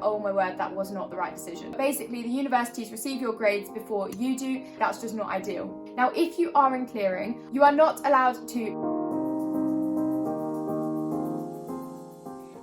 oh my word, that was not the right decision. Basically, the universities receive your grades before you do. That's just not ideal. Now, if you are in clearing, you are not allowed to...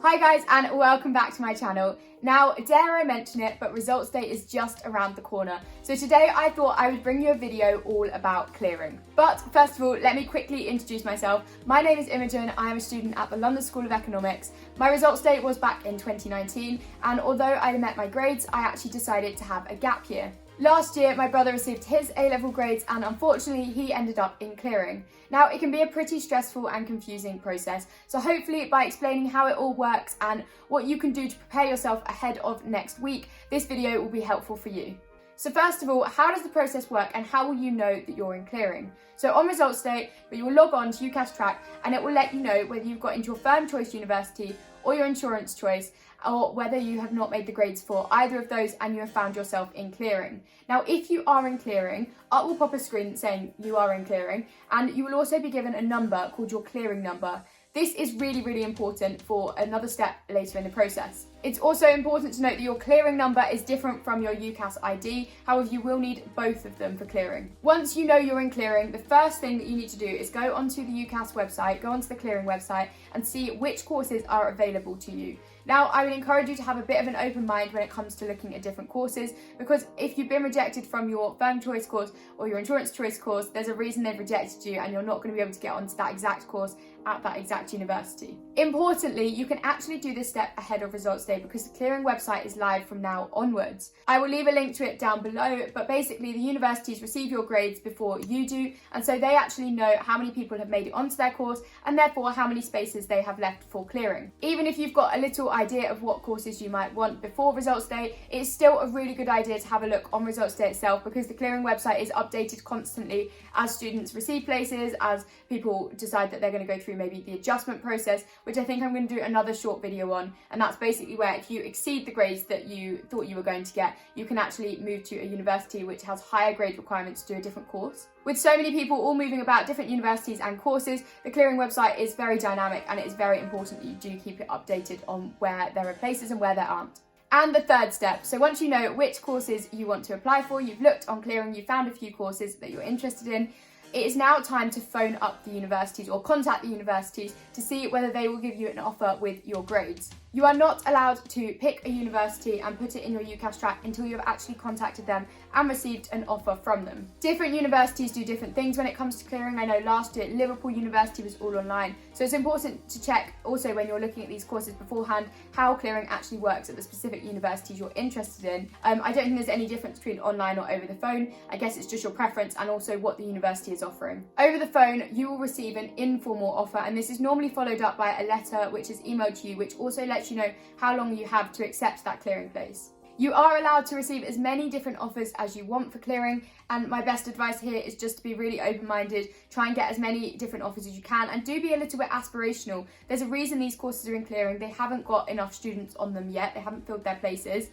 Hi guys, and welcome back to my channel. Now, dare I mention it, but results day is just around the corner. So today I thought I would bring you a video all about clearing. But first of all, let me quickly introduce myself. My name is Imogen. I am a student at the London School of Economics. My results day was back in 2019, and although I met my grades, I actually decided to have a gap year. Last year, my brother received his A-level grades and unfortunately he ended up in clearing. Now, it can be a pretty stressful and confusing process, so hopefully by explaining how it all works and what you can do to prepare yourself ahead of next week, this video will be helpful for you. So first of all, how does the process work and how will you know that you're in clearing? So on results day, you will log on to UCAS Track and it will let you know whether you've got into your firm choice university or your insurance choice, or whether you have not made the grades for either of those and you have found yourself in clearing. Now, if you are in clearing, up will pop a screen saying you are in clearing, and you will also be given a number called your clearing number. This is really important for another step later in the process. It's also important to note that your clearing number is different from your UCAS ID, however you will need both of them for clearing. Once you know you're in clearing, the first thing that you need to do is go onto the UCAS website, go onto the clearing website and see which courses are available to you. Now, I would encourage you to have a bit of an open mind when it comes to looking at different courses, because if you've been rejected from your firm choice course or your insurance choice course, there's a reason they've rejected you and you're not going to be able to get onto that exact course at that exact university. Importantly, you can actually do this step ahead of results day because the clearing website is live from now onwards. I will leave a link to it down below, but basically the universities receive your grades before you do, and so they actually know how many people have made it onto their course and therefore how many spaces they have left for clearing. Even if you've got a little idea of what courses you might want before results day, it's still a really good idea to have a look on results day itself, because the clearing website is updated constantly as students receive places, as people decide that they're going to go through maybe the adjustment process, which I think I'm going to do another short video on, and that's basically where if you exceed the grades that you thought you were going to get, you can actually move to a university which has higher grade requirements to do a different course. With so many people all moving about different universities and courses, the clearing website is very dynamic and it is very important that you do keep it updated on where there are places and where there aren't. And the third step, so once you know which courses you want to apply for, you've looked on clearing, you've found a few courses that you're interested in, it is now time to phone up the universities or contact the universities to see whether they will give you an offer with your grades. You are not allowed to pick a university and put it in your UCAS track until you have actually contacted them and received an offer from them. Different universities do different things when it comes to clearing. I know last year Liverpool University was all online, so it's important to check also when you're looking at these courses beforehand how clearing actually works at the specific universities you're interested in. I don't think there's any difference between online or over the phone. I guess it's just your preference and also what the university is offering. Over the phone, you will receive an informal offer, and this is normally followed up by a letter which is emailed to you, which also lets you know how long you have to accept that clearing place. You are allowed to receive as many different offers as you want for clearing, and my best advice here is just to be really open-minded, try and get as many different offers as you can, and do be a little bit aspirational. There's a reason these courses are in clearing. They haven't got enough students on them yet, they haven't filled their places.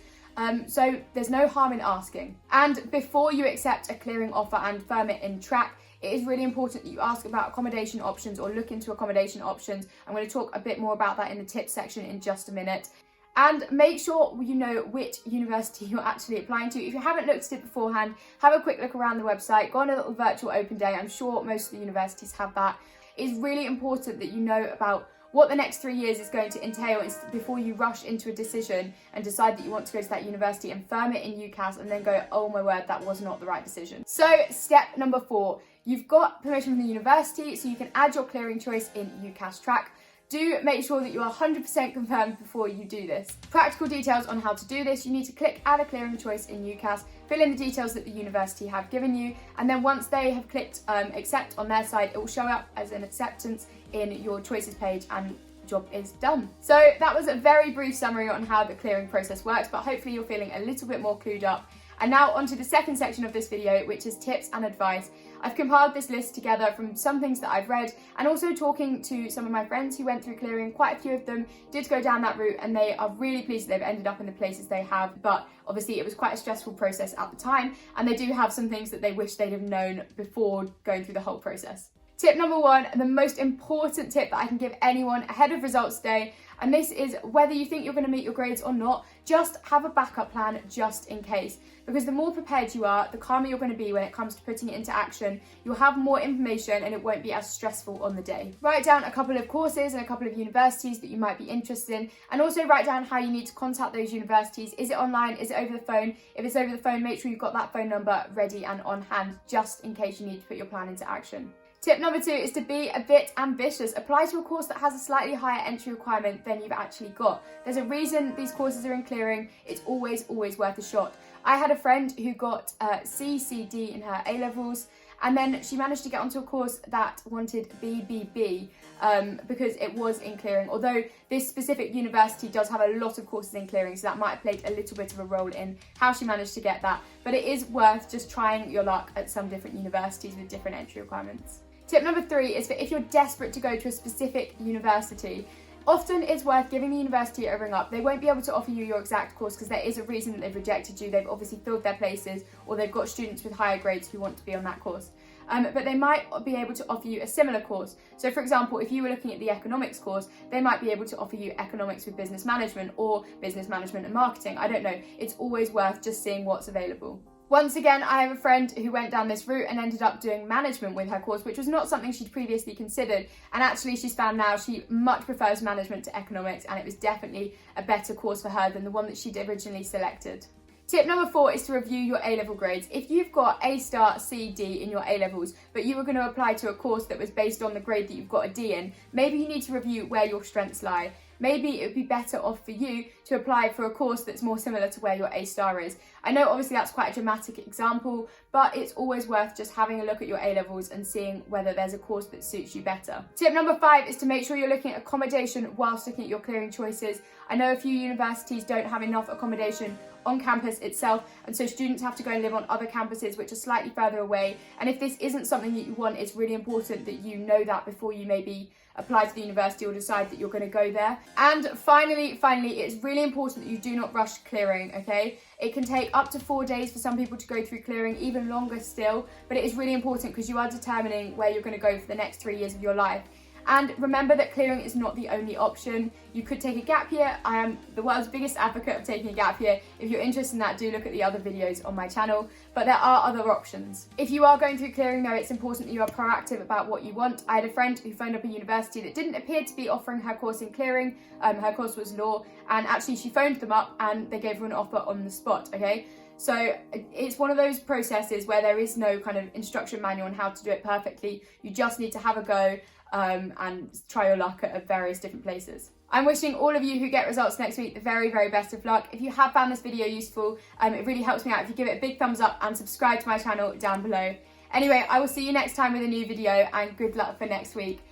So there's no harm in asking. And before you accept a clearing offer and firm it in track, it is really important that you ask about accommodation options or look into accommodation options. I'm going to talk a bit more about that in the tips section in just a minute. And make sure you know which university you're actually applying to. If you haven't looked at it beforehand, have a quick look around the website, go on a little virtual open day. I'm sure most of the universities have that. It's really important that you know about what the next 3 years is going to entail before you rush into a decision and decide that you want to go to that university and firm it in UCAS and then go, oh my word, that was not the right decision. So step number 4, you've got permission from the university, so you can add your clearing choice in UCAS track. Do make sure that you are 100% confirmed before you do this. Practical details on how to do this: you need to click add a clearing choice in UCAS, fill in the details that the university have given you, and then once they have clicked accept on their side, it will show up as an acceptance in your choices page and job is done. So that was a very brief summary on how the clearing process works, but hopefully you're feeling a little bit more clued up. And now onto the second section of this video, which is tips and advice. I've compiled this list together from some things that I've read and also talking to some of my friends who went through clearing. Quite a few of them did go down that route and they are really pleased that they've ended up in the places they have, but obviously it was quite a stressful process at the time and they do have some things that they wish they'd have known before going through the whole process. Tip number 1, the most important tip that I can give anyone ahead of results day, And this is whether you think you're going to meet your grades or not, just have a backup plan just in case. Because the more prepared you are, the calmer you're going to be when it comes to putting it into action. You'll have more information and it won't be as stressful on the day. Write down a couple of courses and a couple of universities that you might be interested in, and also write down how you need to contact those universities. Is it online? Is it over the phone? If it's over the phone, make sure you've got that phone number ready and on hand just in case you need to put your plan into action. Tip number 2 is to be a bit ambitious. Apply to a course that has a slightly higher entry requirement than you've actually got. There's a reason these courses are in clearing. It's always worth a shot. I had a friend who got C/D in her A-levels, and then she managed to get onto a course that wanted BBB because it was in clearing. Although this specific university does have a lot of courses in clearing, so that might have played a little bit of a role in how she managed to get that. But it is worth just trying your luck at some different universities with different entry requirements. Tip number 3 is that if you're desperate to go to a specific university, often it's worth giving the university a ring up. They won't be able to offer you your exact course because there is a reason that they've rejected you. They've obviously filled their places, or they've got students with higher grades who want to be on that course. But they might be able to offer you a similar course. So for example, if you were looking at the economics course, they might be able to offer you economics with business management or business management and marketing. I don't know. It's always worth just seeing what's available. Once again, I have a friend who went down this route and ended up doing management with her course, which was not something she'd previously considered. And actually she's found now she much prefers management to economics, and it was definitely a better course for her than the one that she'd originally selected. Tip number 4 is to review your A-level grades. If you've got A star, C, D in your A-levels, but you were going to apply to a course that was based on the grade that you've got a D in, maybe you need to review where your strengths lie. Maybe it would be better off for you to apply for a course that's more similar to where your A star is. I know obviously that's quite a dramatic example, but it's always worth just having a look at your A-levels and seeing whether there's a course that suits you better. Tip number 5 is to make sure you're looking at accommodation whilst looking at your clearing choices. I know a few universities don't have enough accommodation on campus itself, and so students have to go and live on other campuses which are slightly further away. And if this isn't something that you want, it's really important that you know that before you maybe apply to the university or decide that you're going to go there. And finally, it's really important that you do not rush clearing, okay? It can take up to 4 days for some people to go through clearing, even longer still, but it is really important because you are determining where you're going to go for the next 3 years of your life. And remember that clearing is not the only option. You could take a gap year. I am the world's biggest advocate of taking a gap year. If you're interested in that, do look at the other videos on my channel. But there are other options. If you are going through clearing though, it's important that you are proactive about what you want. I had a friend who phoned up a university that didn't appear to be offering her course in clearing. Her course was law, and actually she phoned them up and they gave her an offer on the spot, okay? So it's one of those processes where there is no kind of instruction manual on how to do it perfectly. You just need to have a go and try your luck at various different places. I'm wishing all of you who get results next week the very, very best of luck. If you have found this video useful, it really helps me out if you give it a big thumbs up and subscribe to my channel down below. Anyway, I will see you next time with a new video, and good luck for next week.